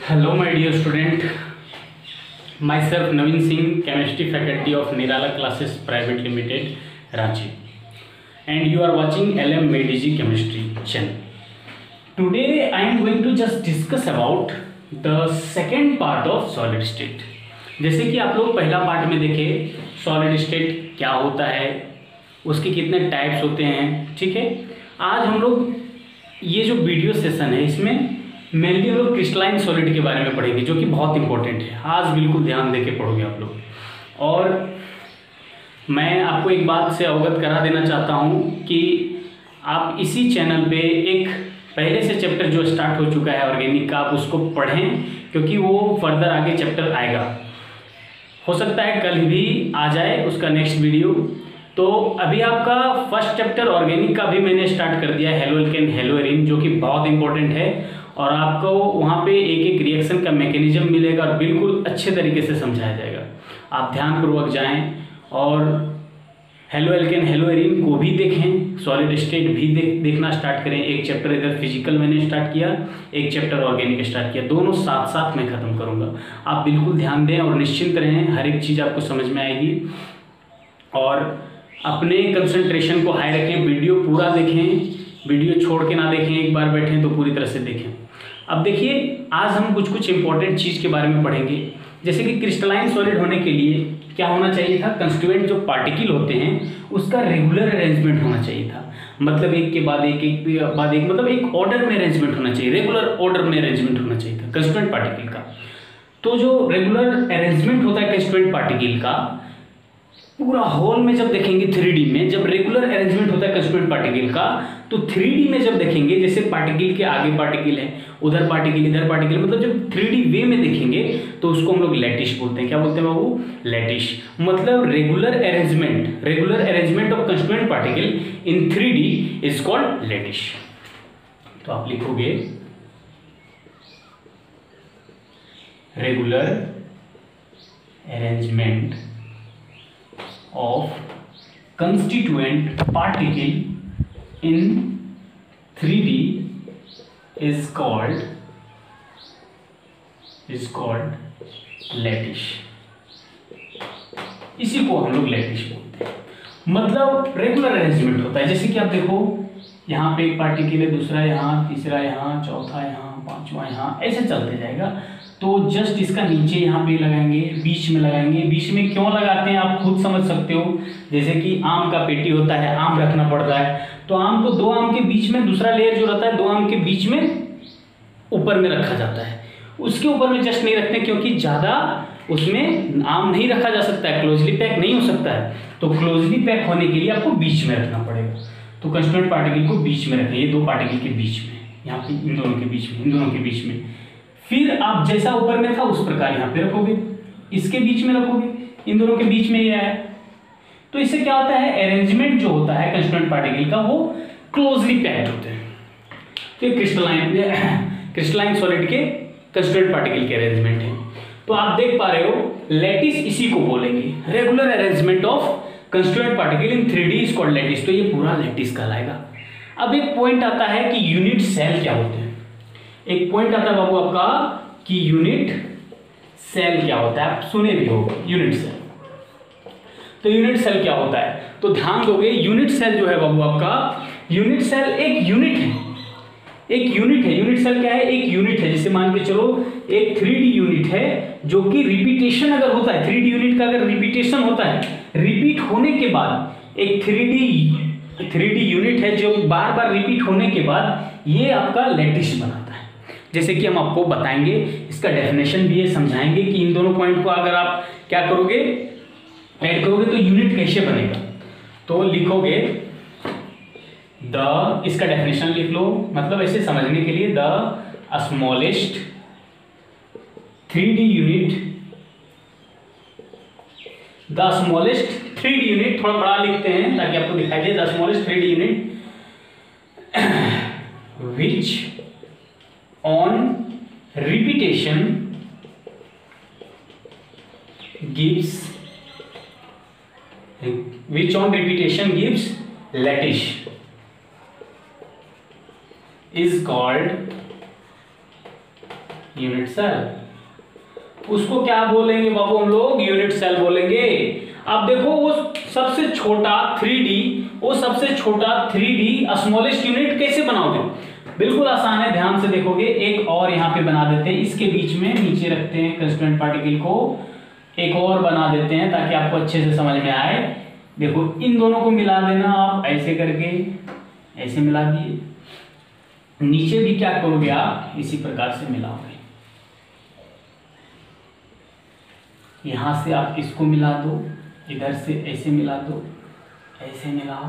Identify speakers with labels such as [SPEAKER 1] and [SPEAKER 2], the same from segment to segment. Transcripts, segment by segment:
[SPEAKER 1] Hello, my dear student. Myself Naveen Singh, chemistry faculty of Nirala Classes Private Limited, Ranchi, and you are watching LM MedG Chemistry channel. Today I am going to just discuss about the second part of solid state. जैसे कि आप लोग पहला part में देखे solid state क्या होता है, उसके कितने टाइप्स होते हैं, ठीक है। आज हम लोग ये जो वीडियो सेशन है इसमें मेनली हम लोग क्रिस्टलाइन सॉलिड के बारे में पढ़ेंगे, जो कि बहुत इंपॉर्टेंट है। आज बिल्कुल ध्यान देके पढ़ोगे आप लोग। और मैं आपको एक बात से अवगत करा देना चाहता हूँ कि आप इसी चैनल पे एक पहले से चैप्टर जो स्टार्ट हो चुका है ऑर्गेनिक का, आप उसको पढ़ें, क्योंकि वो फर्दर आगे चैप्टर आएगा। हो सकता है कल भी आ जाए उसका नेक्स्ट वीडियो। तो अभी आपका फर्स्ट चैप्टर ऑर्गेनिक का भी मैंने स्टार्ट कर दिया है, हेलो एल्केन हेलो एरीन, जो कि बहुत इंपॉर्टेंट है। और आपको वहाँ पे एक एक रिएक्शन का मैकेनिज्म मिलेगा और बिल्कुल अच्छे तरीके से समझाया जाएगा। आप ध्यानपूर्वक जाएं और हेलो एल्केन हेलो एरीन को भी देखें, सॉलिड स्टेट भी देखना स्टार्ट करें। एक चैप्टर इधर फिजिकल मैंने स्टार्ट किया, एक चैप्टर ऑर्गेनिक स्टार्ट किया, दोनों साथ साथ मैं ख़त्म करूँगा। आप बिल्कुल ध्यान दें और निश्चिंत रहें, हर एक चीज़ आपको समझ में आएगी। और अपने कंसंट्रेशन को हाई रखें, वीडियो पूरा देखें, वीडियो छोड़ के ना देखें, एक बार बैठें तो पूरी तरह से देखें। अब देखिए, आज हम कुछ इंपॉर्टेंट चीज़ के बारे में पढ़ेंगे। जैसे कि क्रिस्टलाइन सॉलिड होने के लिए क्या होना चाहिए था, कंस्टिट्यूएंट जो पार्टिकल होते हैं उसका रेगुलर अरेंजमेंट होना चाहिए था। मतलब एक के बाद एक, एक के बाद एक, मतलब एक ऑर्डर में अरेंजमेंट होना चाहिए, रेगुलर ऑर्डर में अरेंजमेंट होना चाहिए था कंस्टिट्यूएंट पार्टिकल का। तो जो रेगुलर अरेंजमेंट होता है कंस्टिट्यूएंट पार्टिकल का, पूरा होल में जब देखेंगे 3D में, जब रेगुलर अरेंजमेंट होता है कंस्टिट्यूएंट पार्टिकल का, तो 3D में जब देखेंगे, जैसे पार्टिकल के आगे पार्टिकल है, उधर पार्टिकल, इधर पार्टिकल, मतलब जब 3D वे में देखेंगे तो उसको हम लोग लैटिश बोलते हैं। क्या बोलते हैं बाबू? लैटिश। मतलब regular arrangement of constituent particle in 3D is called lattice. तो आप लिखोगे रेगुलर अरेंजमेंट of constituent particle in 3D is called lattice. इसी को हम लोग लैटिश बोलते हैं। मतलब रेगुलर अरेंजमेंट होता है। जैसे कि आप देखो, यहाँ पे एक पार्टिकल है, दूसरा यहाँ, तीसरा यहाँ, चौथा यहाँ, पांचवा यहाँ, ऐसे चलते जाएगा। तो जस्ट इसका नीचे यहाँ पे लगाएंगे, बीच में लगाएंगे। बीच में क्यों लगाते हैं आप खुद समझ सकते हो। जैसे कि आम का पेटी होता है, आम रखना पड़ता है, तो आम को दो आम के बीच में दूसरा लेयर जो रहता है, दो आम के बीच में ऊपर में रखा जाता है। उसके ऊपर में जस्ट नहीं रखते, क्योंकि ज़्यादा उसमें आम नहीं रखा जा सकता है, क्लोजली पैक नहीं हो सकता है। तो क्लोजली पैक होने के लिए आपको बीच में रखना पड़ेगा। तो कंस्टिट्यूएंट पार्टिकल को बीच में रखें, ये दो पार्टिकल के बीच में, यहाँ पे इन दोनों के बीच में, इन दोनों के बीच में। फिर आप जैसा ऊपर में था उस प्रकार यहाँ पे रखोगे, इसके बीच में रखोगे, इन दोनों के बीच में ये आया। तो इससे क्या होता है, अरेंजमेंट जो होता है कंस्टिट्यूएंट पार्टिकल का, वो क्लोजली पैक्ड होते हैं। तो ये क्रिस्टलाइन सॉलिड के कंस्टिट्यूएंट पार्टिकल के अरेंजमेंट है। तो आप देख पा रहे हो, लैटिस इसी को बोलेंगे, regular arrangement of constituent particle in 3D is called lattice. तो ये पूरा लैटिस कहलाएगा। अब एक पॉइंट आता है कि यूनिट सेल क्या होते हैं। एक पॉइंट आता है बाबू आपका कि यूनिट सेल क्या होता है। आप सुने भी हो यूनिट सेल। तो यूनिट सेल क्या होता है, तो ध्यान दोगे, यूनिट सेल जो है बाबू आपका, यूनिट सेल एक यूनिट है, एक यूनिट है। यूनिट सेल क्या है, एक यूनिट है। जैसे मान के चलो एक 3D यूनिट है, जो कि रिपीटेशन अगर होता है, 3D यूनिट का अगर रिपीटेशन होता है, रिपीट होने के बाद एक 3D यूनिट है जो बार बार रिपीट होने के बाद ये आपका लैटिश बनाता है। जैसे कि हम आपको बताएंगे, इसका डेफिनेशन भी है, समझाएंगे कि इन दोनों पॉइंट को अगर आप क्या करोगे, ऐड करोगे तो यूनिट कैसे बनेगा। तो लिखोगे इसका डेफिनेशन लिख लो, मतलब ऐसे समझने के लिए, the smallest 3D unit, the smallest 3D unit, थोड़ा बड़ा लिखते हैं ताकि आपको दिखाई दे, the smallest 3D unit which on repetition gives lattice is called unit cell, उसको क्या बोलेंगे बाबू हम लोग? यूनिट सेल बोलेंगे। अब देखो वो सबसे छोटा 3D, वो सबसे छोटा 3D स्मॉलेस्ट यूनिट कैसे बनाओगे? बिल्कुल आसान है, ध्यान से देखोगे। एक और यहाँ पे बना देते हैं, इसके बीच में नीचे रखते हैं कंस्टिट्यूएंट पार्टिकल को, एक और बना देते हैं ताकि आपको अच्छे से समझ में आए। देखो इन दोनों को मिला देना आप ऐसे करके, ऐसे मिला दिए। नीचे भी क्या करोगे आप? इसी प्रकार से मिलाओगे। यहां से आप इसको मिला दो, इधर से ऐसे मिला दो, ऐसे मिलाओ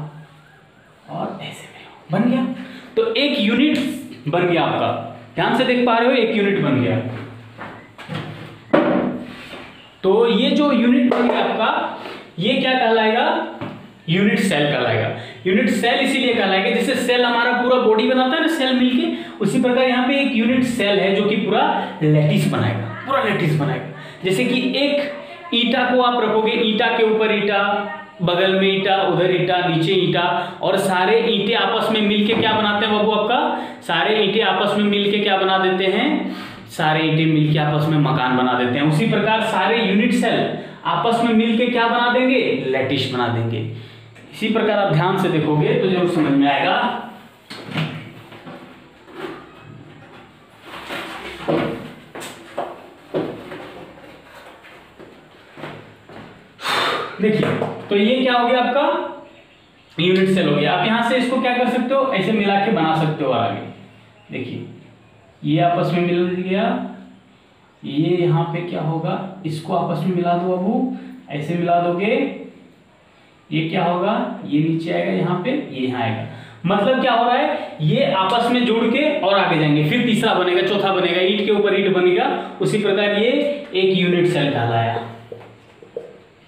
[SPEAKER 1] और ऐसे मिलाओ, बन गया। तो एक यूनिट बन गया आपका। ध्यान से देख पा रहे हो, एक यूनिट बन गया। तो ये जो यूनिट बन गया आपका, ये क्या कहलाएगा? यूनिट सेल कहलाएगा। यूनिट सेल इसीलिए कहलाएगा, जैसे सेल हमारा पूरा बॉडी बनाता है ना, सेल मिलके, उसी प्रकार यहाँ पे एक यूनिट सेल है जो कि पूरा लैटिस बनाएगा, पूरा लैटिस बनाएगा। जैसे कि एक ईटा को आप रखोगे, ईटा के ऊपर ईटा, बगल में ईटा, उधर ईटा, नीचे ईटा, और सारे ईंटें आपस में मिलके क्या बनाते हैं बाबू आपका? सारे ईंटें आपस में मिलके क्या बना देते हैं? सारे ईंटें मिलके आपस में मकान बना देते हैं। उसी प्रकार सारे यूनिट सेल आपस में मिलके क्या बना देंगे? लैटिस बना देंगे। इसी प्रकार आप ध्यान से देखोगे तो जरूर समझ में आएगा। देखिए तो ये क्या हो गया आपका? यूनिट सेल हो गया। आप यहां से इसको क्या कर सकते हो? ऐसे मिला के बना सकते हो आगे। देखिए ये आपस में मिल गया, ये यहाँ पे क्या होगा? इसको आपस में मिला दो बाबू, ऐसे मिला दोगे, ये क्या होगा? ये नीचे आएगा यहाँ पे, ये यहाँ आएगा। मतलब क्या हो रहा है? ये आपस में जुड़ के और आगे जाएंगे, फिर तीसरा बनेगा, चौथा बनेगा, ईंट के ऊपर ईंट बनेगा। उसी प्रकार ये एक यूनिट सेल कहलाया,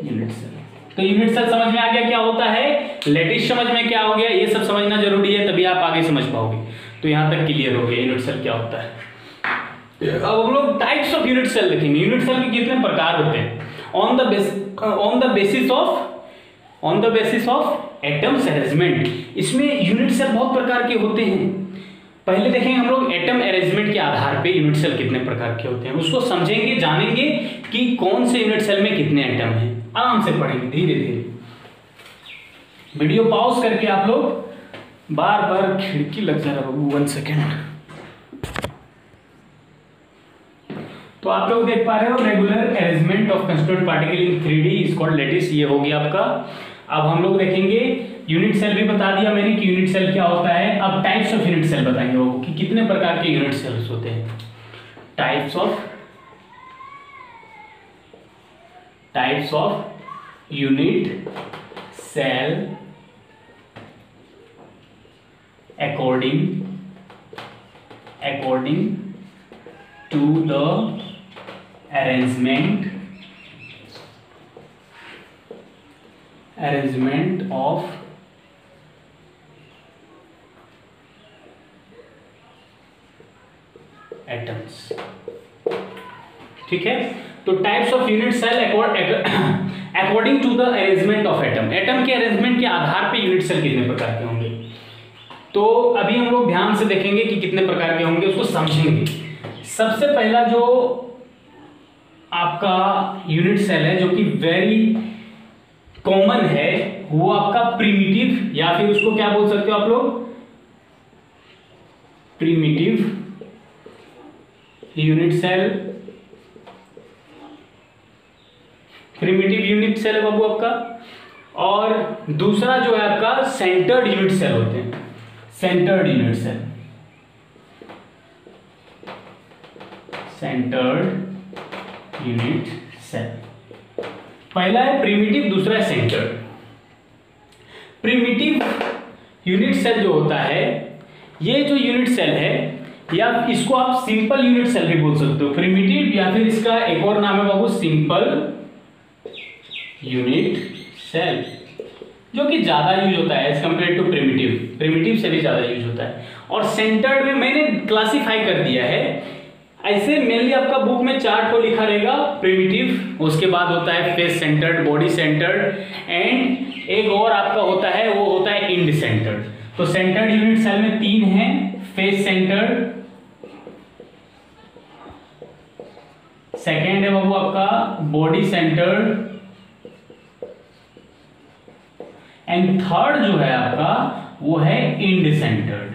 [SPEAKER 1] यूनिट सेल। तो यूनिट सेल समझ में आ गया क्या होता है? लैटिस समझ में क्या हो गया? ये सब समझना जरूरी है, तभी आप आगे समझ पाओगे। तो यहाँ तक क्लियर हो गया यूनिट सेल क्या होता है। अब हम लोग टाइप्स ऑफ यूनिट सेल देखेंगे। यूनिट सेल के कितने प्रकार होते हैं? On the basis of atoms arrangement. इसमें यूनिट सेल बहुत प्रकार के होते हैं। पहले देखेंगे हम लोग एटम अरेंजमेंट के आधार पे यूनिट सेल कितने प्रकार के होते हैं, उसको समझेंगे, जानेंगे कि कौन से यूनिट सेल में कितने एटम हैं। आराम से पढ़ेंगे, धीरे धीरे। वीडियो पॉज करके आप लोग बार बार, खिड़की लग जा रहा है बाबू, 1 सेकेंड। तो आप लोग देख पा रहे हो regular arrangement of constituent particle in 3D is called lattice. ये हो गया आपका। अब हम लोग देखेंगे यूनिट सेल भी बता दिया मैंने कि यूनिट सेल क्या होता है। अब टाइप्स ऑफ यूनिट सेल बताएंगे वो कि कितने प्रकार के यूनिट सेल्स होते हैं। Types of unit cell according to the arrangement of atoms। ठीक है, तो types of unit cell according to the arrangement of atom. Atom के अरेंजमेंट के आधार पे यूनिट सेल कितने प्रकार के होंगे। तो अभी हम लोग ध्यान से देखेंगे कि कितने प्रकार के होंगे, उसको समझेंगे। सबसे पहला जो आपका यूनिट सेल है जो कि वेरी कॉमन है, वो आपका प्रिमिटिव, या फिर उसको क्या बोल सकते हो आप लोग? Primitive unit cell. Primitive unit cell है बाबू आपका। और दूसरा जो है आपका सेंटर्ड यूनिट सेल होते हैं। Centred unit cell, centred unit cell. पहला है प्रिमिटिव, दूसरा है सेंटर्ड। प्रिमिटिव यूनिट सेल जो होता है, ये जो यूनिट सेल है, या इसको आप सिंपल यूनिट सेल भी बोल सकते हो। प्रिमिटिव, या फिर इसका एक और नाम है बाबू सिंपल यूनिट सेल, जो कि ज्यादा यूज होता है as compare to primitive. Primitive से भी ज्यादा यूज होता है। और सेंटर्ड में मैंने क्लासिफाई कर दिया है ऐसे। मेनली आपका बुक में 4 ठो लिखा रहेगा प्रिमिटिव, उसके बाद होता है face centred, body centred, and एक और आपका होता है, वो होता है इंड सेंटर्ड। तो सेंटर्ड यूनिट सेल में 3 हैं, फेस सेंटर्ड, सेकेंड है बाबू आपका बॉडी सेंटर्ड, एंड थर्ड जो है आपका वो है end centred,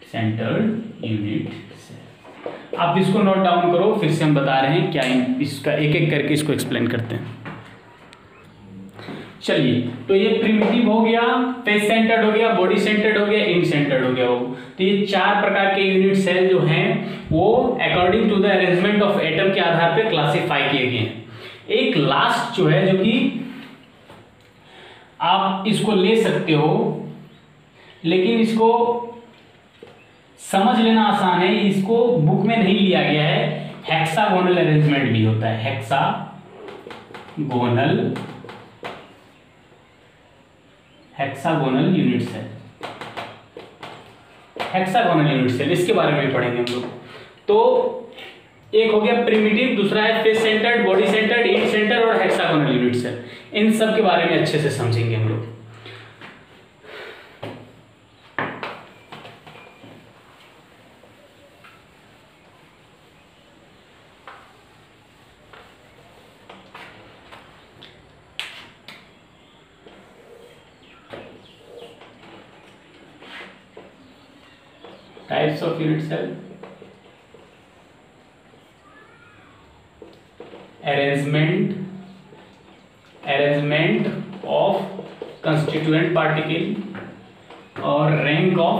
[SPEAKER 1] centred unit cell. आप इसको नोट डाउन करो, फिर से हम बता रहे हैं क्या इसका एक एक करके इसको एक्सप्लेन करते हैं। चलिए, तो ये प्रिमिटिव हो गया, फेस सेंटर्ड हो गया, बॉडी सेंटर्ड हो गया, इंड सेंटर्ड हो गया बाबू। तो ये चार प्रकार के यूनिट सेल जो हैं वो according to the arrangement of atom के आधार पे क्लासिफाई किए गए हैं। एक लास्ट जो है, जो कि आप इसको ले सकते हो, लेकिन इसको समझ लेना आसान है, इसको बुक में नहीं लिया गया है। हेक्सागोनल अरेंजमेंट भी होता है, hexagonal unit cell, hexagonal unit cell, इसके बारे में पढ़ेंगे हम लोग। तो एक हो गया प्रिमिटिव, दूसरा है face centred, body centred, end centred और हेक्सागोनल यूनिट सेल। इन सब के बारे में अच्छे से समझेंगे हम लोग। Types of unit cell, arrangement of constituent particle और rank of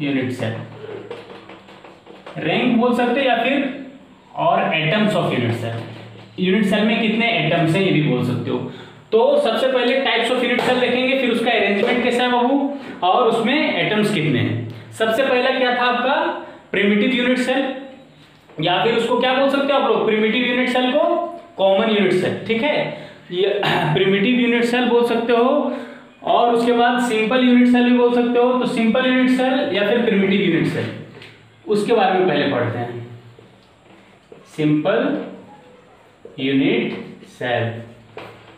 [SPEAKER 1] unit cell। Rank बोल सकते हैं या फिर और atoms of unit cell, unit cell में कितने एटम्स हैं ये भी बोल सकते हो। तो सबसे पहले टाइप्स ऑफ यूनिट सेल देखेंगे, फिर उसका अरेंजमेंट कैसा है बाबू, और उसमें एटम्स कितने हैं। सबसे पहला क्या था आपका प्रिमिटिव यूनिट सेल, या फिर उसको क्या बोल सकते हो आप लोग, प्रिमिटिव यूनिट सेल को कॉमन यूनिट सेल, ठीक है, ये प्रिमिटिव यूनिट सेल बोल सकते हो। और उसके बाद सिंपल यूनिट सेल भी बोल सकते हो। तो सिंपल यूनिट सेल या फिर प्रिमिटिव यूनिट सेल, उसके बारे में पहले पढ़ते हैं। सिंपल यूनिट सेल,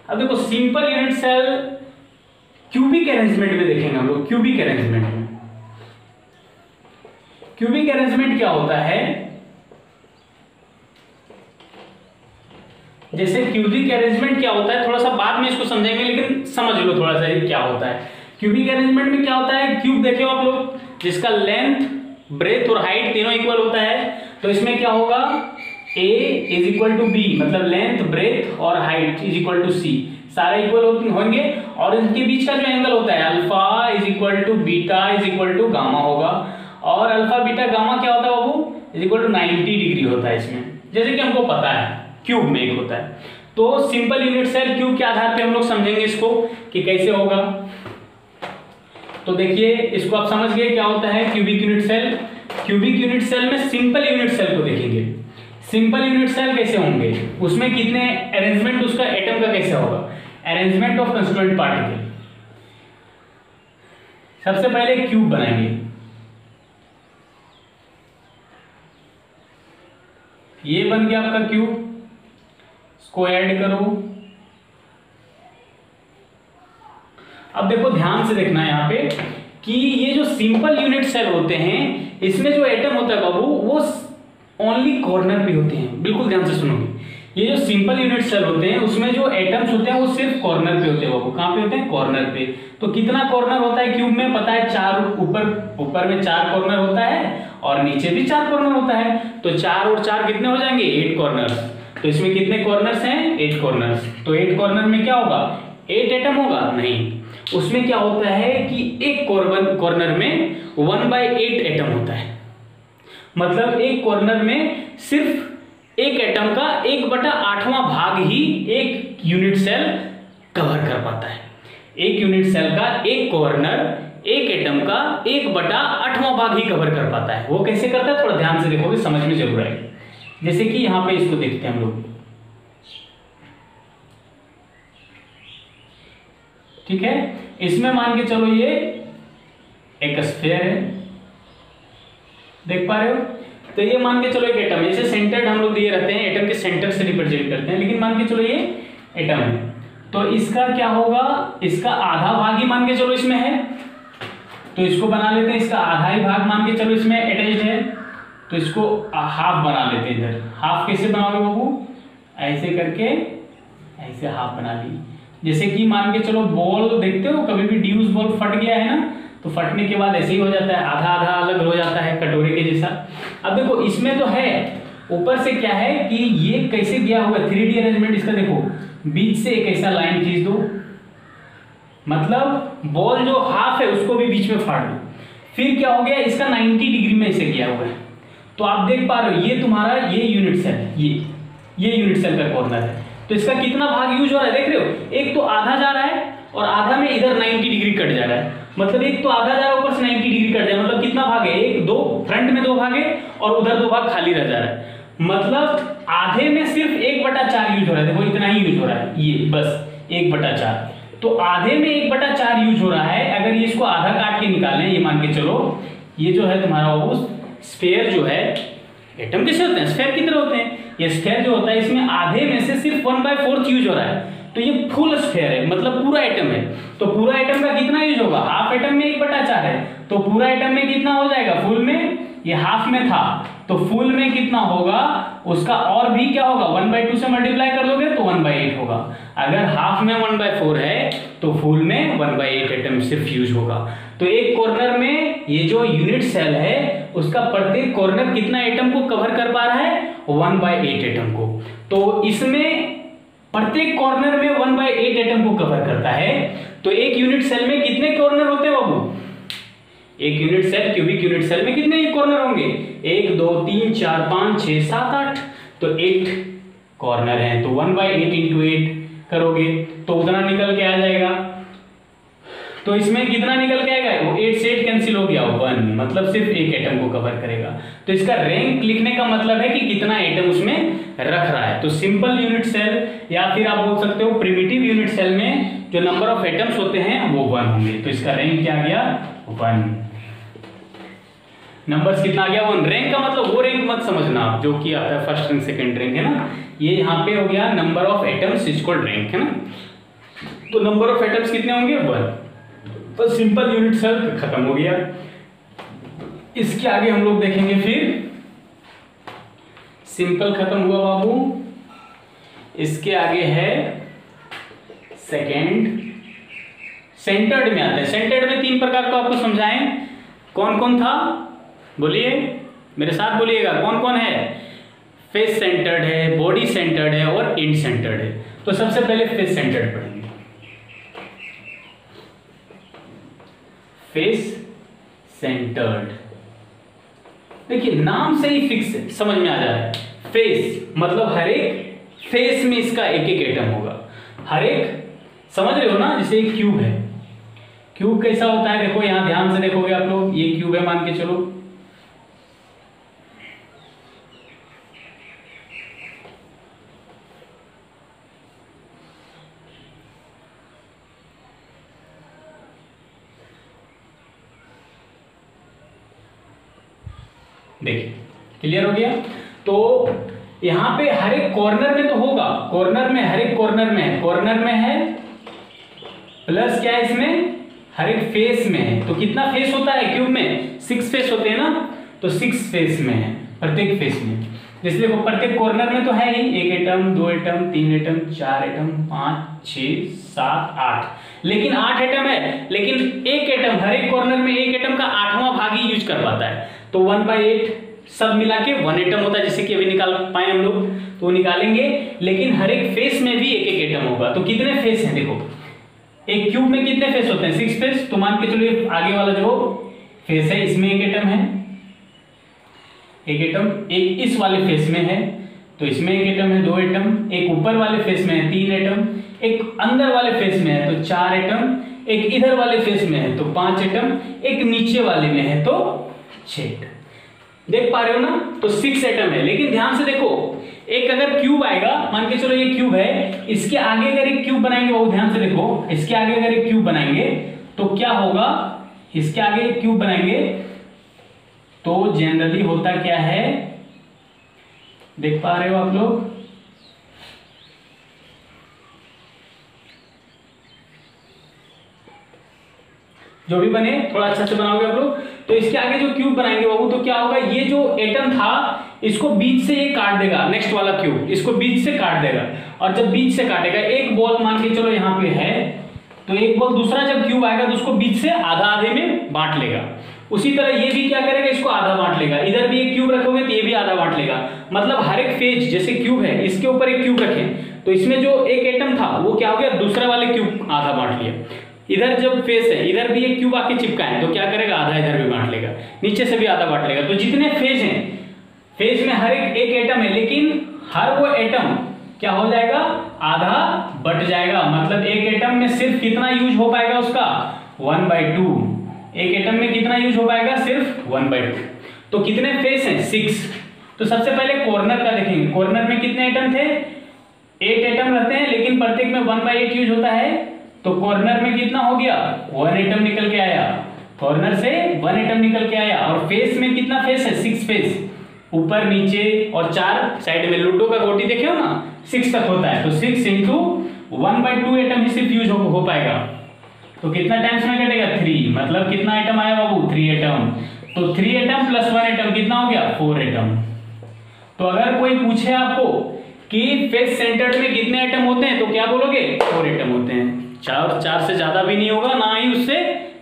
[SPEAKER 1] अब देखो simple unit cell cubic arrangement में देखेंगे हम लोग। क्यूबिक अरेंजमेंट में, क्यूबिक अरेंजमेंट क्या होता है, जैसे क्यूबिक अरेंजमेंट क्या होता है थोड़ा सा बाद में इसको समझेंगे, लेकिन समझ लो थोड़ा सा ये क्या होता है। क्यूबिक अरेंजमेंट में क्या होता है, क्यूब देखे हो आप लोग, जिसका लेंथ, ब्रेथ और हाइट तीनों इक्वल होता है। तो इसमें क्या होगा, A is equal to B, मतलब लेंथ, ब्रेथ और height is equal to C, सारे इक्वल होंगे। और इनके बीच का जो एंगल होता है alpha is equal to beta is equal to gamma होगा। और अल्फा बीटा गामा क्या होता है बाबू, इज इक्वल टू 90 डिग्री होता है इसमें, जैसे कि हमको पता है क्यूब में एक होता है। तो सिंपल यूनिट सेल क्यूब के आधार पे हम लोग समझेंगे इसको कि कैसे होगा। तो देखिए इसको आप समझ गए क्या होता है cubic unit cell. Cubic unit cell में सिंपल यूनिट सेल को देखेंगे। सिंपल यूनिट सेल कैसे होंगे, उसमें कितने अरेंजमेंट उसका एटम का कैसे होगा, अरेंजमेंट ऑफ कंस्टिट्यूएंट पार्टिकल। सबसे पहले क्यूब बनाएंगे, ये बन गया आपका क्यूब, इसको ऐड करो। अब देखो ध्यान से देखना यहां पे कि ये जो सिंपल यूनिट सेल होते हैं इसमें जो एटम होता है बाबू वो ओनली कॉर्नर पे होते हैं। बिल्कुल ध्यान से सुनोगे, ये जो सिंपल यूनिट सेल होते हैं उसमें जो एटम्स होते हैं वो सिर्फ कॉर्नर पे होते हैं बाबू। कहां पे होते हैं, कॉर्नर पे। तो कितना कॉर्नर होता है क्यूब में, पता है 4, ऊपर में 4 कॉर्नर होता है और नीचे भी 4 कॉर्नर होता है। तो 4 और 4 कितने हो जाएंगे, 8 कॉर्नर्स। तो इसमें कितने कॉर्नर्स हैं, 8 कॉर्नर्स। तो 8 कॉर्नर में क्या होगा, 8 एटम होगा, नहीं, उसमें क्या होता है कि एक कॉर्नर में 1/8 एटम होता है। मतलब एक कॉर्नर में सिर्फ एक एटम का 1/8वां भाग ही एक यूनिट सेल कवर कर पाता है। एक यूनिट सेल का एक कॉर्नर एक एटम का 1/8वां भाग ही कवर कर पाता है। वो कैसे करता है, थोड़ा ध्यान से देखोगे समझ में जरूर आएगी। जैसे कि यहां पे इसको देखते हैं हम लोग, ठीक है। इसमें मान के चलो ये एक स्फीयर है, देख पा रहे हो। तो ये मान के चलो एक एटम है, जैसे सेंटर्ड हम लोग दिए रहते हैं, एटम के सेंटर से रिप्रेजेंट करते हैं, लेकिन मान के चलो ये एटम है। तो इसका क्या होगा, इसका आधा भाग ही मान के चलो इसमें है, तो इसको बना लेते हैं, इसका आधा ही भाग मान के चलो इसमें अटैच्ड है। तो इसको हाफ बना लेते हैं इधर। हाफ कैसे बनाओगे बाबू, ऐसे करके ऐसे हाफ बना ली। जैसे कि मान के चलो बॉल देखते हो कभी भी ड्यूस बॉल फट गया है ना, तो फटने के बाद ऐसे ही हो जाता है, आधा आधा अलग हो जाता है कटोरे के जैसा। अब देखो इसमें तो है, ऊपर से क्या है कि ये कैसे गया हुआ 3D अरेंजमेंट इसका, देखो बीच से एक ऐसा लाइन खींच दो, मतलब बॉल जो हाफ है उसको भी बीच में फाड़ दो। फिर क्या हो गया, इसका 90 डिग्री में ऐसे गया हुआ है। तो आप देख पा रहे हो ये तुम्हारा ये यूनिट सेल है, ये यूनिट सेल का कॉर्नर है। तो इसका कितना भाग यूज हो रहा है देख रहे हो, एक तो आधा जा रहा है और आधा में इधर 90 डिग्री कट जा रहा है, मतलब एक तो आधा जा रहा है ऊपर से 90 डिग्री कट जाए, मतलब कितना भाग है, एक दो, फ्रंट में 2 भाग है और उधर 2 भाग खाली रह जा रहा है, मतलब आधे में सिर्फ 1/4 यूज हो रहा है। देखो इतना ही यूज हो रहा है, ये बस 1/4। तो आधे में 1/4 यूज हो रहा है। अगर ये इसको आधा काट के निकालें, ये मान के चलो ये जो है तुम्हारा वो स्फीयर जो है, एटम कैसे होते हैं, स्फीयर की तरह होते हैं। ये स्फीयर जो होता है इसमें आधे में से सिर्फ 1/4 यूज हो रहा है, तो ये फुल स्फीयर है, मतलब पूरा एटम है। तो पूरा एटम का कितना यूज होगा, हाफ एटम में 1/4 है, तो पूरा एटम में कितना हो जाएगा, फुल में, ये हाफ में था तो फुल में कितना होगा उसका, और भी क्या होगा 1/2 से मल्टीप्लाई कर दोगे तो 1/8 होगा। अगर हाफ में 1/4 है तो फुल में 1/8 एटम सिर्फ यूज होगा। तो एक कॉर्नर में ये जो यूनिट सेल है उसका प्रत्येक कॉर्नर कितना एटम को कवर कर पा रहा है, 1/8 एटम को। तो इसमें प्रत्येक कॉर्नर में 1/8 एटम को कवर करता है। तो एक यूनिट सेल में कितने कॉर्नर होते हैं बाबू, एक unit cell, cubic unit cell में कितने कॉर्नर होंगे, 1 2 3 4 5 6 7 8, तो 8 कॉर्नर हैं। तो 1/8 × 8 करोगे तो उतना निकल के आ जाएगा। तो इसमें कितना निकल के आएगा, वो 8 से 8 कैंसिल हो गया, 1, मतलब सिर्फ एक एटम को कवर करेगा। तो इसका रैंक लिखने का मतलब है कि कितना एटम उसमें रख रहा है। तो सिंपल यूनिट सेल या फिर आप बोल सकते हो प्रिमिटिव यूनिट सेल में जो नंबर ऑफ एटम्स होते हैं वो 1 होंगे। तो इसका रैंक क्या आ गया, 1। नंबर्स कितना आ गया, 1। रैंक का मतलब वो रैंक मत समझना आप जो कि आता है फर्स्ट रैंक सेकंड रैंक है ना, ये यहाँ पे हो गया number of atoms is called rank है ना। तो नंबर ऑफ एटम्स कितने होंगे, 1। तो सिंपल यूनिट सेल खत्म हो गया। इसके आगे हम लोग देखेंगे, फिर सिंपल खत्म हुआ बाबू, इसके आगे है सेकेंड, सेंटर्ड में आता है। सेंटर्ड में 3 प्रकार को आपको समझाएं, कौन कौन था बोलिए, मेरे साथ बोलिएगा कौन कौन है। फेस सेंटर्ड है, बॉडी सेंटर्ड है और एंड सेंटर्ड है। तो सबसे पहले फेस सेंटर्ड पढ़ेंगे। फेस सेंटर्ड, देखिए नाम से ही फिक्स है, समझ में आ जा रहा है। फेस मतलब हर एक फेस में इसका एक एक एटम होगा, हर एक, समझ रहे हो ना। जैसे एक क्यूब है, क्यूब कैसा होता है, देखो यहां ध्यान से देखोगे आप लोग, ये क्यूब है मान के चलो, देखिए क्लियर हो गया। तो यहां पे हर एक कॉर्नर में तो होगा, कॉर्नर में, हर एक कॉर्नर में है, कॉर्नर में है प्लस क्या है इसमें, हर एक फेस में है। तो कितना फेस होता है क्यूब में, 6 फेस होते हैं ना, तो 6 फेस में है प्रत्येक फेस में। जैसे देखो प्रत्येक कॉर्नर में तो है ही 1 एटम 2 एटम 3 एटम 4 एटम 5 6 7 8, लेकिन 8 एटम है, लेकिन एक एटम, हर एक कॉर्नर में एक एटम का 8वां भाग ही यूज कर पाता है। तो 1/8 सब मिला के 1 एटम होता है, जैसे कि अभी निकाल पाए हम लोग, तो निकालेंगे। लेकिन हर एक फेस में भी एक एक एटम होगा। तो कितने फेस हैं, देखो एक क्यूब में कितने फेस होते हैं, 6 फेस। तो मान के चलिए आगे वाला जो फेस है इसमें एक एटम है, एक एटम, एक इस वाले फेस में है तो इसमें एक एटम है, 2 एटम, एक ऊपर वाले फेस में है 3 एटम, एक अंदर वाले फेस में है तो 4 एटम, एक इधर वाले फेस में है तो 5 एटम, एक नीचे वाले में है तो 6 एटम। देख पा रहे हो ना, तो 6 एटम है। लेकिन ध्यान से देखो, एक अगर क्यूब आएगा, मान के चलो ये क्यूब है, इसके आगे अगर एक क्यूब बनाएंगे, वो ध्यान से देखो, इसके आगे अगर एक क्यूब बनाएंगे तो क्या होगा, इसके आगे एक क्यूब बनाएंगे तो जनरली होता क्या है, देख पा रहे हो आप लोग, जो भी बने थोड़ा अच्छा से बनाओगे आप लोग। तो इसके आगे जो क्यूब बनाएंगे बाबू, तो क्या होगा, ये जो एटम था इसको बीच से ये काट देगा, नेक्स्ट वाला क्यूब इसको बीच से काट देगा, और जब बीच से काटेगा एक बॉल मान के चलो यहाँ पे है, तो एक बॉल दूसरा जब क्यूब आएगा तो उसको बीच से आधा आधे में बांट लेगा। उसी तरह ये भी क्या करेगा, इसको आधा बांट लेगा, इधर भी एक क्यूब रखोगे तो ये भी आधा बांट लेगा। मतलब हर एक फेज, जैसे क्यूब है इसके ऊपर एक क्यूब रखें तो इसमें जो एक एटम था वो क्या हो गया, दूसरा वाले क्यूब आधा बांट लिया। इधर जब फेस है इधर भी एक क्यूब आके चिपका है तो क्या करेगा, आधा इधर भी बांट लेगा, नीचे से भी आधा बांट लेगा। तो जितने फेज हैं, फेज में हर एक एटम है, लेकिन हर वो एटम क्या हो जाएगा, आधा बट जाएगा। मतलब एक एटम में सिर्फ कितना यूज हो पाएगा उसका, 1/2। एक एटम में कितना यूज हो पाएगा, सिर्फ 1/2। तो कितने फेस हैं, 6। तो सबसे पहले कॉर्नर का देखेंगे, कॉर्नर में कितने एटम थे, 8 एटम रहते हैं, लेकिन प्रत्येक में 1/8 यूज होता है। तो कॉर्नर में कितना हो गया, 1 एटम निकल के आया, कॉर्नर से 1 एटम निकल के आया। और फेस में कितना फेस है, 6 फेस, ऊपर नीचे और 4 साइड में। लूडो का गोटी देखे हो ना, 6 तक होता है, तो 6 इंटू 1/2 एटम ही सिर्फ यूज हो पाएगा। तो कितना टाइम्स में कटेगा, 3। मतलब कितना एटम आया बाबू, 3 एटम। तो 3 एटम प्लस 1 एटम कितना हो गया, 4 एटम। तो अगर कोई पूछे आपको कि फेस सेंटर्ड में कितने एटम होते हैं, तो क्या बोलोगे, 4 एटम होते हैं। 4 से ज्यादा भी नहीं होगा, ना ही उससे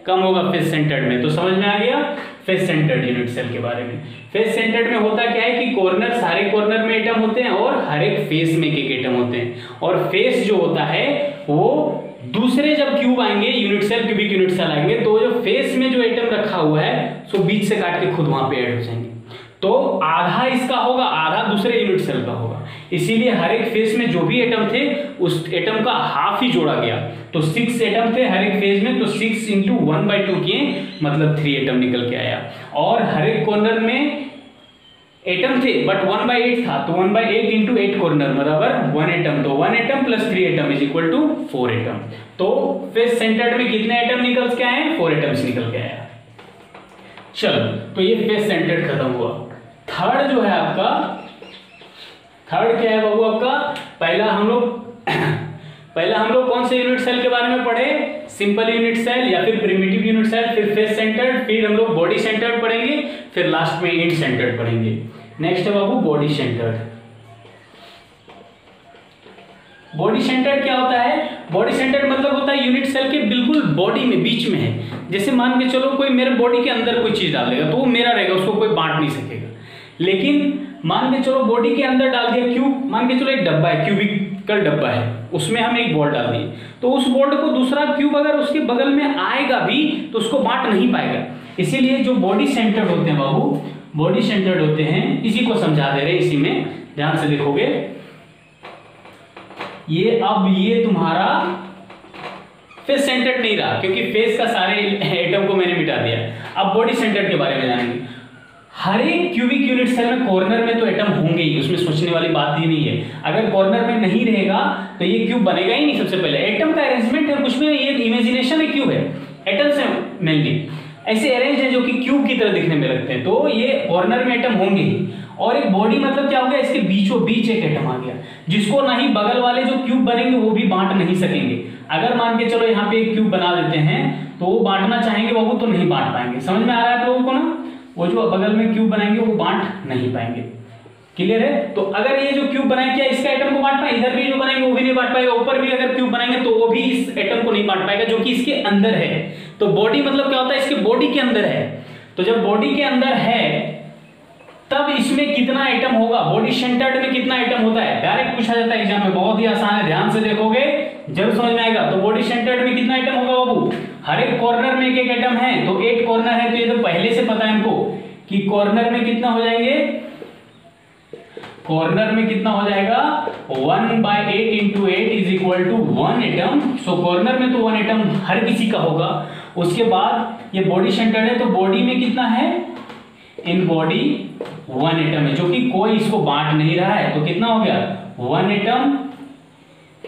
[SPEAKER 1] कम होगा फेस सेंटर्ड में। तो समझ में आ गया फेस सेंटर्ड यूनिट सेल के बारे में। फेस सेंटर्ड में होता क्या है कि कॉर्नर, सारे कॉर्नर में एटम होते हैं और हर एक फेस में एक एटम होते हैं। और फेस जो होता है वो दूसरे जब क्यूब आएंगे, unit cell, cubic unit cell आएंगे, तो जो फेस में जो एटम रखा हुआ है सो बीच से काट के खुद वहां पे ऐड हो जाएंगे। तो आधा इसका होगा, आधा दूसरे यूनिट सेल का होगा। इसीलिए हर एक फेस में जो भी एटम थे उस एटम का हाफ ही जोड़ा गया। तो 6 एटम थे हर एक फेज में, तो 6 इंटू 1/2 किए, मतलब 3 एटम निकल के आया। और हर एक कॉर्नर में एटम थे बट 1/8 था, तो 1/8 इंटू 8 कॉर्नर बराबर 1 एटम। तो 1 atom plus 3 atom is equal to 4 atom. तो फेस सेंटर्ड में कितने एटम निकल के आए, 4 एटम्स निकल के आया। चलो, तो ये फेस सेंटर्ड खत्म हुआ। थर्ड जो है आपका, थर्ड क्या है बाबू आपका, पहला हम लोग कौन से यूनिट सेल के बारे में पढ़े, सिंपल यूनिट सेल या फिर प्रिमिटिव यूनिट सेल, फिर फेस सेंटर्ड, फिर हम लोग बॉडी सेंटर्ड पढ़ेंगे, फिर लास्ट में इंड सेंटर्ड पढ़ेंगे। नेक्स्ट है बाबू बॉडी सेंटर्ड। बॉडी सेंटर्ड क्या होता है, बॉडी सेंटर्ड मतलब होता है यूनिट सेल के बिल्कुल बॉडी में, बीच में है। जैसे मान के चलो कोई मेरे बॉडी के अंदर कोई चीज डाल देगा तो वो मेरा रहेगा, उसको कोई बांट नहीं सकेगा। लेकिन मान के चलो बॉडी के अंदर डाल दिया क्यूब, मान के चलो एक डब्बा है, क्यूबिकल डब्बा है, उसमें हम एक बॉल डाल दिए, तो उस बॉल को दूसरा क्यूब अगर उसके बगल में आएगा भी तो उसको बांट नहीं पाएगा। इसीलिए जो बॉडी सेंटर्ड होते हैं बाबू, बॉडी सेंटर्ड होते हैं, इसी को समझा दे रहे हैं, इसी में ध्यान से देखोगे। ये तुम्हारा फेस सेंटर्ड नहीं रहा, क्योंकि फेस का सारे एटम को मैंने मिटा दिया। अब बॉडी सेंटर्ड के बारे में जानेंगे। हर एक क्यूबिक यूनिट सेल में कॉर्नर में तो एटम होंगे ही, उसमें सोचने वाली बात ही नहीं है। अगर कॉर्नर में नहीं रहेगा तो ये क्यूब बनेगा ही नहीं। सबसे पहले एटम का अरेंजमेंट है, कुछ में ये इमेजिनेशन है, क्यूब है, एटम्स है मेनली ऐसे अरेंज है जो कि क्यूब की तरह दिखने में लगते हैं, तो ये कॉर्नर में एटम होंगे ही। और एक बॉडी मतलब क्या हो गया, इसके बीचों बीच एक एटम आ गया, जिसको ना ही बगल वाले जो क्यूब बनेंगे वो भी बांट नहीं सकेंगे। अगर मान के चलो यहाँ पे एक क्यूब बना देते हैं तो वो बांटना चाहेंगे बाबू तो नहीं बांट पाएंगे। समझ में आ रहा है आप लोगों को ना, वो जो बगल में क्यूब बनाएंगे वो बांट नहीं पाएंगे। क्लियर है। तो अगर ये जो क्यूब बनाए क्या इसका एटम को बांट पाए, इधर भी जो बनाएंगे वो भी नहीं बांट पाएगा, ऊपर भी अगर क्यूब बनाएंगे तो वो भी इस एटम को नहीं बांट पाएगा जो कि इसके अंदर है। तो बॉडी मतलब क्या होता है, इसके बॉडी के अंदर है। तो जब बॉडी के अंदर है तब इसमें कितना एटम होगा, बॉडी सेंटर्ड में कितना एटम होता है, डायरेक्ट पूछा जाता है एग्जाम में, बहुत ही आसान है, ध्यान से देखोगे जरूर समझ में आएगा। तो बॉडी सेंटर्ड में कितना एटम होगा बाबू, हर एक कॉर्नर में एक एक एटम है, तो 8 कॉर्नर है, तो ये तो पहले से पता है हमको कि कॉर्नर में कितना हो जाएंगे, कॉर्नर में कितना हो जाएगा 1/8 into 8 is equal to 1 atom. So corner में तो 1 एटम हर किसी का होगा। उसके बाद ये बॉडी सेंटर्ड है, तो बॉडी में कितना है, इन बॉडी 1 एटम है, जो कि कोई इसको बांट नहीं रहा है। तो कितना हो गया 1 एटम,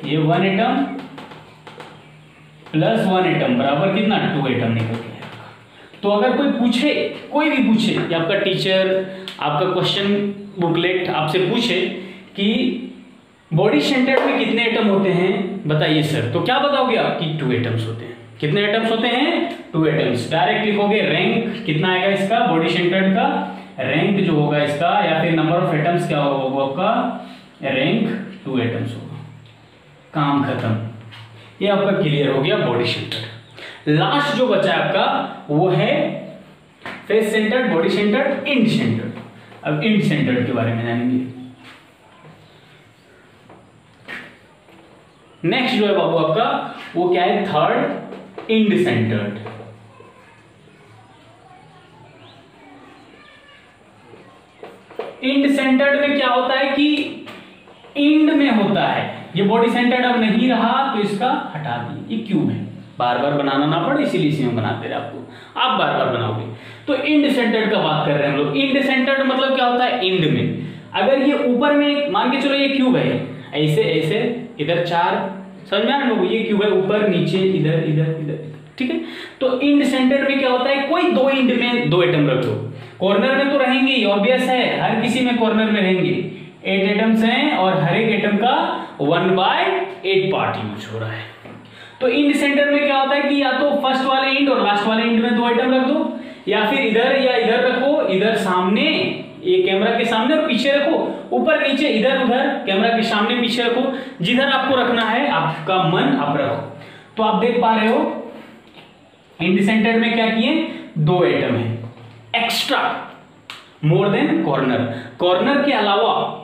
[SPEAKER 1] ये 1 एटम प्लस 1 एटम बराबर कितना 2 एटम निकल गया। तो अगर कोई पूछे, कोई भी पूछे, या आपका टीचर आपका क्वेश्चन बुकलेट आपसे पूछे कि बॉडी सेंटर्ड में कितने एटम होते हैं बताइए सर, तो क्या बताओगे आप कि 2 एटम्स होते हैं। कितने एटम्स होते हैं? 2 एटम्स। डायरेक्ट लिखोगे रैंक कितना आएगा इसका, बॉडी सेंटर्ड का रैंक जो होगा इसका, या फिर नंबर ऑफ एटम्स क्या होगा आपका, रैंक 2 एटम्स होगा। काम खत्म। ये आपका क्लियर हो गया बॉडी सेंटर्ड। लास्ट जो बचा आपका वो है face centred, body centred, end centred. अब इंड सेंटर्ड के बारे में जानेंगे। नेक्स्ट जो है बाबू आपका वो क्या है, third end centred. End centred में क्या होता है कि इंड में होता है, ये बॉडी सेंटर्ड अब नहीं रहा तो इसका हटा दिए, ये क्यूब है, बार बार बनाना ना पड़े इसीलिए इसी में बनाते रहे आपको, आप बार बार बनाओगे। तो इंड सेंटर्ड का बात कर रहे हैं हम लोग। इंड सेंटर्ड मतलब क्या होता है, इंड में अगर ये ऊपर में मान के चलो ये क्यूब है, ऐसे ऐसे इधर 4, समझ में आ रहा है, ये क्यूब है, ऊपर नीचे इधर इधर इधर, ठीक है। तो इंड सेंटर्ड में क्या होता है, कोई 2 इंड में 2 एटम रख दो, कॉर्नर में तो रहेंगे ही, ऑब्वियस है, हर किसी में कॉर्नर में रहेंगे। 8 एटम्स हैं और हर एक एटम का 1/8 पार्ट यूज हो रहा है। तो इंड सेंटर में क्या होता है कि या तो फर्स्ट वाले इंड और लास्ट वाले इंड में 2 एटम रख दो, या फिर इधर या इधर रखो, इधर सामने ये कैमरा के सामने और पीछे रखो, ऊपर नीचे इधर उधर कैमरा के सामने पीछे रखो, जिधर आपको रखना है आपका मन आप रखो। तो आप देख पा रहे हो इंड सेंटर में क्या किए, 2 एटम है extra, more than corner, corner के अलावा,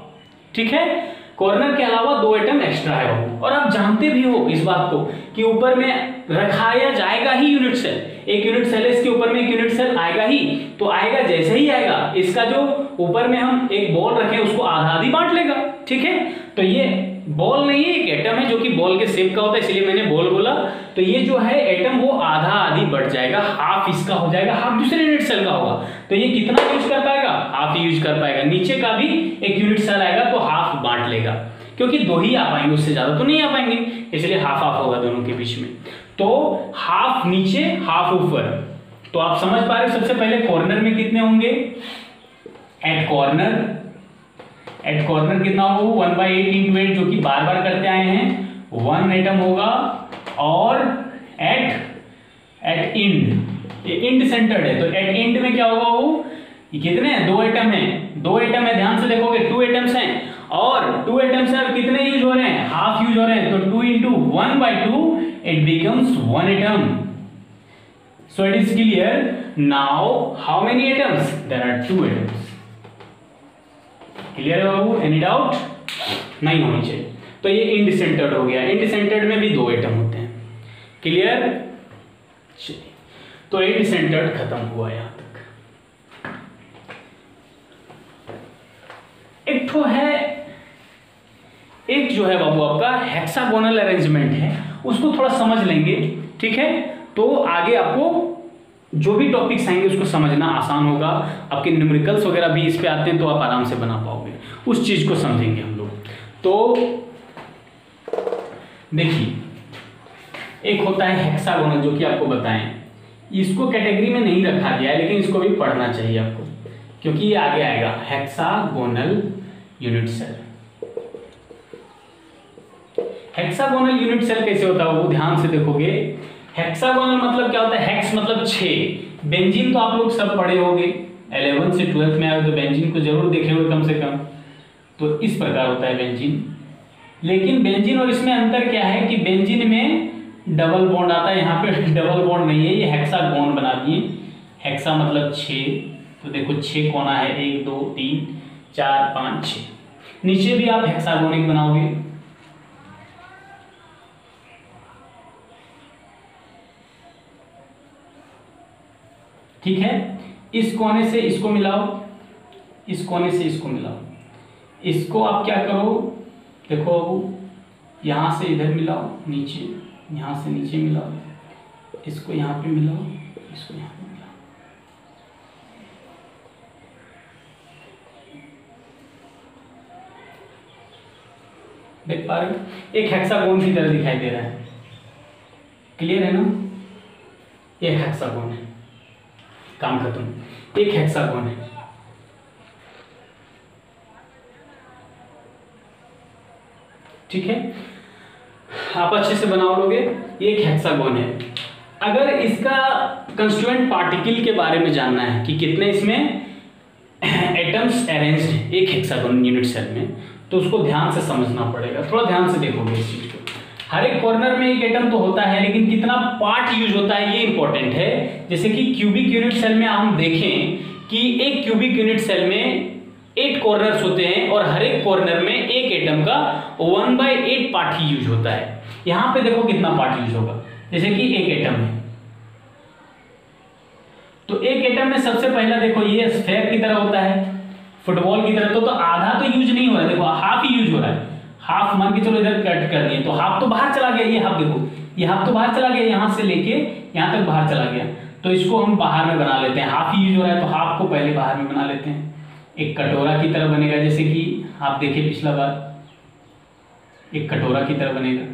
[SPEAKER 1] ठीक है, कॉर्नर के अलावा 2 एटम एक्स्ट्रा है वो। और आप जानते भी हो इस बात को कि ऊपर में रखाया जाएगा ही यूनिट सेल, एक यूनिट सेल है, इसके ऊपर में एक यूनिट सेल आएगा ही, तो आएगा जैसे ही आएगा, इसका जो ऊपर में हम एक बॉल रखें उसको आधा आधी बांट लेगा, ठीक है। तो ये बॉल नहीं है, एक एटम है जो कि बॉल के शेप का होता है, इसलिए मैंने बॉल बोला। तो ये जो है एटम वो आधा आधी बढ़ जाएगा, हाफ इसका हो जाएगा, हाफ दूसरे यूनिट सेल का होगा। तो ये कितना यूज कर पाएगा, हाफ यूज कर पाएगा। नीचे का भी एक यूनिट सेल आएगा तो हाफ बांट लेगा, क्योंकि 2 ही आ पाएंगे, उससे ज्यादा तो नहीं आ पाएंगे, इसलिए हाफ हाफ होगा दोनों के बीच में। तो हाफ नीचे हाफ ऊपर। तो आप समझ पा रहे हो, सबसे पहले कॉर्नर में कितने होंगे, एट कॉर्नर कितना होगा, 1/8 × 8 जो कि बार बार करते आए हैं, 1 एटम होगा। और एट इंड, ये इंड सेंटर्ड है, तो एट इंड में क्या होगा, वो कितने हैं, 2 एटम है, 2 एटम है, ध्यान से देखोगे 2 एटम्स हैं, और 2 एटम्स हैं, कितने यूज हो रहे हैं, हाफ यूज हो रहे हैं। तो 2 × 1/2 it becomes 1 atom. So it is clear. Now how many atoms? There are 2 atoms. Clear है बाबू? Any doubt? नहीं होनी चाहिए। तो ये इंड सेंटर्ड हो गया। इंड सेंटर्ड में भी 2 एटम होते हैं। क्लियर? चलिए, तो इंड सेंटर्ड खत्म हुआ यहां तक। एक तो है, एक जो है बाबू आपका हेक्सागोनल अरेंजमेंट है, उसको थोड़ा समझ लेंगे, ठीक है। तो आगे आपको जो भी टॉपिक्स आएंगे उसको समझना आसान होगा। आपके न्यूमेरिकल्स वगैरह भी इस पे आते हैं तो आप आराम से बना पाओगे, उस चीज को समझेंगे हम लोग। तो देखिए, एक होता है हेक्सागोनल जो कि आपको बताएं, इसको कैटेगरी में नहीं रखा गया है लेकिन इसको भी पढ़ना चाहिए आपको, क्योंकि ये आगे आएगा। Hexagonal unit cell, hexagonal unit cell कैसे होता है वो ध्यान से देखोगे। हेक्सागोनल मतलब क्या होता है, हेक्स मतलब 6। बेंजीन तो आप लोग सब पढ़े होंगे, 11 से 12th में आए तो बेंजीन को जरूर देखे होंगे कम से कम। तो इस प्रकार होता है बेंजीन। लेकिन बेंजीन और इसमें अंतर क्या है कि बेंजीन में डबल बॉन्ड आता है, यहाँ पे डबल बॉन्ड नहीं है, ये हेक्सागोन बना दिए। हेक्सा मतलब 6, तो देखो 6 कोना है, 1 2 3 4 5 6। नीचे भी आप हेक्सागोनिक बनाओगे, ठीक है। इस कोने से इसको मिलाओ, इस कोने से इसको मिलाओ, इसको आप क्या करो, देखो अब यहां से इधर मिलाओ, नीचे यहां से नीचे मिलाओ, इसको यहां पे मिलाओ, इसको यहां पे मिलाओ। देख पा रहे हो, एक हेक्सागोन की तरह दिखाई दे रहा है। क्लियर है ना, ये हेक्सागोन है, काम खत्म। एक हेक्सागोन है, ठीक है। आप अच्छे से बना लोगे, ये एक हेक्सागोन है। अगर इसका कंस्टिट्यूएंट पार्टिकल के बारे में जानना है कि कितने इसमें एटम्स अरेंज्ड हैं एक हेक्सागोन यूनिट सेल में, तो उसको ध्यान से समझना पड़ेगा। थोड़ा ध्यान से देखोगे इस चीज को। हर एक कॉर्नर में एक एटम तो होता है, लेकिन कितना पार्ट यूज होता है ये इंपॉर्टेंट है। जैसे कि क्यूबिक यूनिट सेल में हम देखें कि एक क्यूबिक यूनिट सेल में 8 कॉर्नर्स होते हैं और हर एक कॉर्नर में एक एटम का 1/8 पार्ट ही यूज होता है। यहां पे देखो कितना पार्ट यूज होगा। जैसे कि एक एटम है, तो एक एटम में सबसे पहला देखो ये स्फेयर की तरह होता है, फुटबॉल की तरह, तो आधा तो यूज नहीं हो रहा है, देखो हाफ ही यूज हो रहा है। हाफ मान के चलो इधर कट कर दिए तो हाफ तो बाहर चला गया, ये हाफ देखो, ये हाफ तो बाहर चला गया, यहां से लेके यहां तक बाहर चला गया, तो इसको हम बाहर में बना लेते हैं। हाफ ही यूज हो रहा है तो हाफ को पहले बाहर में बना लेते हैं। एक कटोरा की तरह बनेगा, जैसे कि आप देखिए पिछला बार एक कटोरा की तरह बनेगा।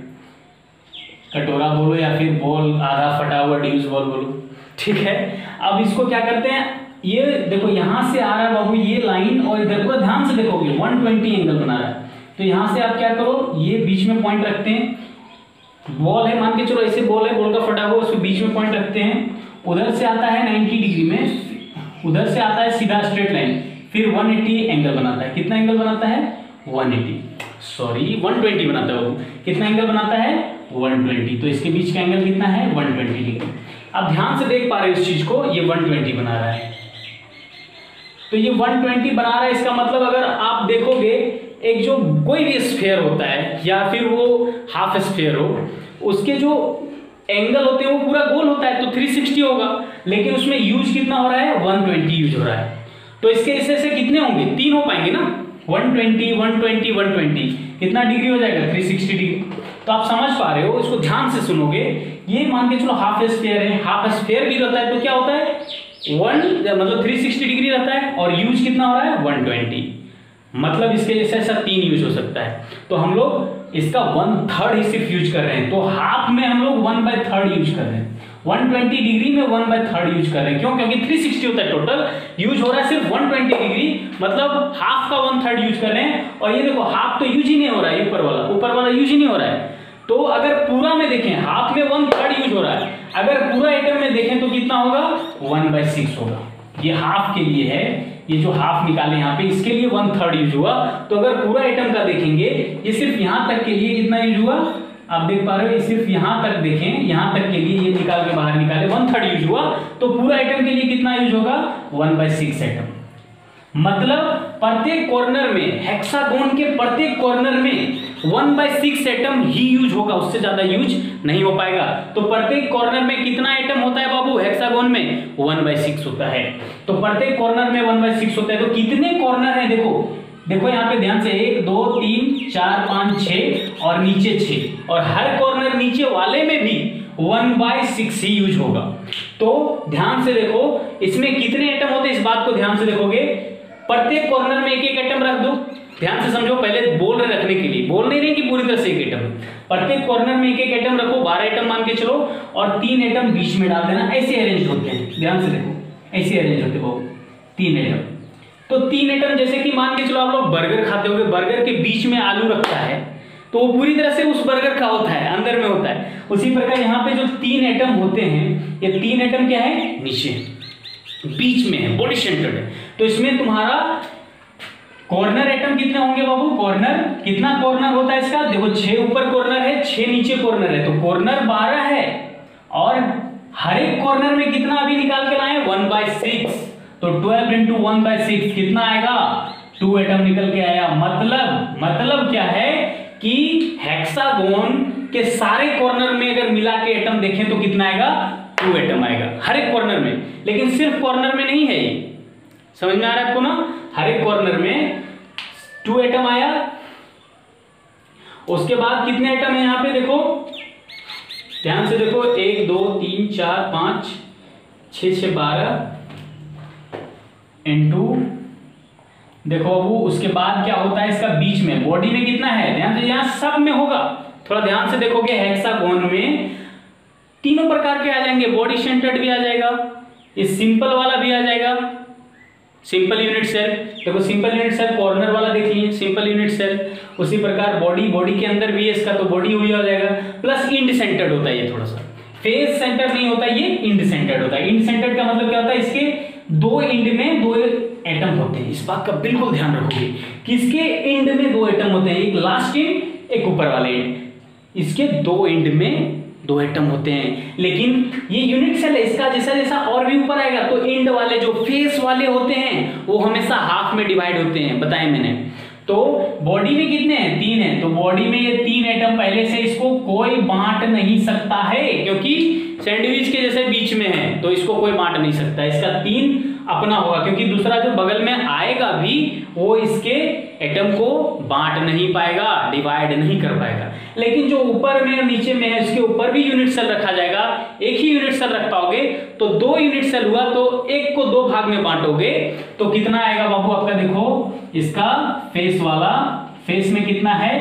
[SPEAKER 1] कटोरा बोलो या फिर बॉल, आधा फटा हुआ ड्यूस बॉल बोलो, ठीक है। अब इसको क्या करते हैं, ये देखो यहां से आ रहा है बाबू ये लाइन, और इधर पूरा ध्यान से देखोगे 120 एंगल बना रहा है। तो यहां से आप क्या करो, ये बीच में पॉइंट रखते हैं। बॉल है मान के चलो, ऐसे बॉल है, बॉल का फटा हुआ, उसको बीच में पॉइंट रखते हैं। उधर से आता है 90 डिग्री में, उधर से आता है सीधा स्ट्रेट लाइन, फिर 180 एंगल बनाता है। कितना एंगल बनाता है? 120 बनाता है। कितना एंगल बनाता है? 120। तो इसके बीच का एंगल कितना है? 120 डिग्री। अब ध्यान से देख पा रहे हो इस चीज को, ये 120 बना रहा है। तो ये 120 बना रहा है, इसका मतलब अगर आप देखोगे एक जो कोई भी स्फीयर होता है या फिर वो हाफ स्फीयर हो, उसके जो एंगल होते हैं वो पूरा गोल होता है, तो 360 होगा, लेकिन उसमें यूज कितना हो रहा है? 120 यूज हो रहा है। तो इसके हिस्से से कितने होंगे? 3 हो पाएंगे ना, 120 120 120, कितना डिग्री हो जाएगा? 360 डिग्री। तो आप समझ पा रहे हो, इसको ध्यान से सुनोगे। ये मान के चलो हाफ स्फीयर है, हाफ स्फीयर भी रहता है तो क्या होता है? 360 डिग्री रहता है, और यूज कितना हो रहा है? 120। मतलब इसके जैसे ऐसा 3 यूज हो सकता है। तो हम लोग इसका 1/3 ही सिर्फ यूज कर रहे हैं, तो हाफ में हम लोग 1/3 यूज कर रहे हैं। 120 डिग्री में 1/3 यूज कर रहे हैं। क्यों? क्योंकि 360 होता है टोटल, यूज हो रहा है सिर्फ 120 डिग्री, मतलब हाफ का 1/3 यूज कर रहे हैं। और ये देखो हाफ तो यूज ही नहीं हो रहा है, ऊपर वाला यूज ही नहीं हो रहा है। तो अगर पूरा में देखें हाफ में 1/3 यूज हो रहा है, अगर पूरा एटम में देखें तो कितना होगा? 1/6 होगा। ये हाफ के लिए है, ये जो हाफ निकाले यहाँ पे इसके लिए 1/3 यूज हुआ। तो अगर पूरा एटम का देखेंगे, ये सिर्फ यहाँ तक के लिए कितना यूज हुआ आप देख पा रहे हो, ये सिर्फ यहाँ तक देखें, यहाँ तक के लिए ये निकाल के बाहर निकाले 1/3 यूज हुआ। तो पूरा एटम के लिए कितना यूज होगा? 1/6 एटम। मतलब प्रत्येक कॉर्नर में, हेक्सागोन के प्रत्येक कॉर्नर में 1/6 एटम ही यूज होगा, उससे ज्यादा यूज नहीं हो पाएगा। तो प्रत्येक कॉर्नर में कितना एटम होता है बाबू हेक्सागोन में? 1/6 होता है। तो प्रत्येक कॉर्नर में 1/6 होता है। तो कितने कॉर्नर है देखो यहाँ पे ध्यान से, 1 2 3 4 5 6 और नीचे 6, और हर कॉर्नर नीचे वाले में भी 1/6 ही यूज होगा। तो ध्यान से देखो इसमें कितने एटम होते हैं, इस बात को ध्यान से देखोगे। प्रत्येक कॉर्नर में एक एटम रख दो, ध्यान से समझो। पहले बोल रहे रखने के लिए, बोल नहीं रहे कि पूरी तरह से एक एटम, प्रत्येक कॉर्नर में एक एटम रखो, 12 एटम मान के चलो, और 3 एटम बीच में डाल देना। ऐसे अरेंज होते हैं, ध्यान से देखो, ऐसे अरेंज होते हैं 3 एटम। तो 3 एटम जैसे कि मान के चलो आप लोग बर्गर खाते होगे, बर्गर के बीच में आलू रखता है तो वो पूरी तरह से उस बर्गर का होता है, अंदर में होता है। उसी प्रकार यहाँ पे जो 3 एटम होते हैं, ये 3 एटम क्या है? नीचे बीच में है, बॉडी सेंटर्ड है। तो इसमें तुम्हारा कॉर्नर एटम कितने होंगे बाबू? कॉर्नर कितना कॉर्नर होता है इसका? देखो 6 ऊपर कॉर्नर है, 6 नीचे कॉर्नर है, तो कॉर्नर 12 है। और हर एक कॉर्नर में कितना अभी निकाल के लाए? 1/6। तो 12 × 1/6 कितना आएगा? 2 एटम निकल के आया। मतलब क्या है कि हेक्सागोन के सारे कॉर्नर में अगर मिला के एटम देखें तो कितना आएगा? 2 एटम आएगा हर एक कॉर्नर में। लेकिन सिर्फ कॉर्नर में नहीं है, ये समझ में आ रहा है आपको ना? हर एक कॉर्नर में 2 एटम आया। उसके बाद कितने एटम है यहाँ पे? देखो ध्यान से देखो, 1 2 3 4 5 6 6 12 इनटू, देखो बाबू उसके बाद क्या होता है इसका बीच में, बॉडी में कितना है? ध्यान से, यहाँ सब में होगा, थोड़ा ध्यान से देखोगे। हेक्सागोन में तीनों प्रकार के आ जाएंगे, बॉडी सेंटर्ड भी आ जाएगा, ये सिंपल वाला भी आ जाएगा, सिंपल यूनिट सेल। देखो सिंपल यूनिट सेल कॉर्नर वाला देख लीजिए, सिंपल यूनिट सेल। उसी प्रकार बॉडी के अंदर भी है इसका, तो बॉडी हुई हो जाएगा। प्लस इंड सेंटर्ड होता है ये थोड़ा सा, फेस सेंटर नहीं होता, ये इंड सेंटर्ड होता है। इंड सेंटर्ड का मतलब क्या होता है, इसके दो इंड में दो एटम होते हैं। इस बात का बिल्कुल ध्यान रखोगे, किसके इंड में दो एटम होते हैं, एक लास्ट इंड एक ऊपर वाले इंड, इसके दो इंड में दो एटम होते हैं। लेकिन ये यूनिट सेल है, इसका जैसा जैसा और भी ऊपर आएगा तो इंड वाले जो फेस वाले होते हैं वो हमेशा हाफ में डिवाइड होते हैं, बताया मैंने। तो बॉडी में कितने हैं, 3 हैं, तो बॉडी में ये 3 एटम पहले से, इसको कोई बांट नहीं सकता है क्योंकि सैंडविच के जैसे बीच में है, तो इसको कोई बांट नहीं सकता। इसका 3 अपना होगा क्योंकि दूसरा जो बगल में आएगा भी वो इसके एटम को बांट नहीं पाएगा, डिवाइड नहीं कर पाएगा। लेकिन जो ऊपर में और नीचे में है इसके ऊपर भी यूनिट सेल रखा जाएगा। एक ही यूनिट सेल रख पाओगे तो 2 यूनिट सेल हुआ, तो एक को 2 भाग में बांटोगे तो कितना आएगा बाबू आपका, देखो इसका फेस वाला, फेस में कितना है,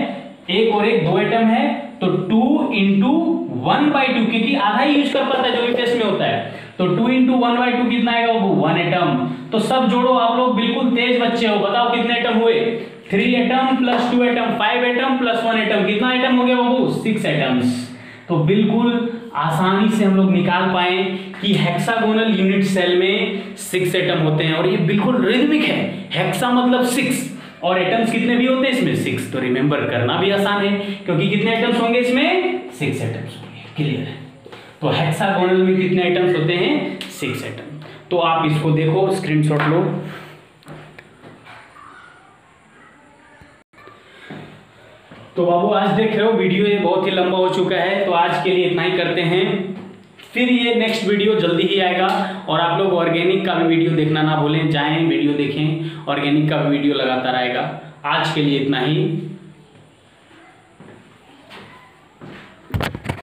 [SPEAKER 1] एक और एक 2 एटम है, तो 2 × 1/2, क्योंकि आधा ही यूज कर पाता है जो भी फेस में होता है, तो 2 × 1/2 कितना आएगा बाबू, 1 एटम। तो सब जोड़ो, आप लोग बिल्कुल तेज बच्चे हो, बताओ कितने एटम हुए, 3 atom plus 2 atom, 5 atom plus 1 atom, कितना एटम हो गया बाबू, 6 एटम्स। तो बिल्कुल आसानी से हम लोग निकाल पाए कि हेक्सागोनल यूनिट सेल में 6 एटम होते हैं और ये बिल्कुल रिदमिक है। हेक्सा मतलब 6 और एटम्स कितने भी होते हैं इसमें, 6। तो रिमेंबर करना भी आसान है क्योंकि कितने एटम्स होंगे इसमें, 6 एटम्स होंगे। क्लियर है। तो हेक्सागोनल में कितने एटम्स होते हैं, 6 एटम। तो आप इसको देखो, स्क्रीनशॉट लो। तो बाबू आज देख रहे हो वीडियो ये बहुत ही लंबा हो चुका है, तो आज के लिए इतना ही करते हैं। फिर ये नेक्स्ट वीडियो जल्दी ही आएगा और आप लोग ऑर्गेनिक का भी वीडियो देखना ना भूलें, जाएं वीडियो देखें, ऑर्गेनिक का भी वीडियो लगातार आएगा। आज के लिए इतना ही।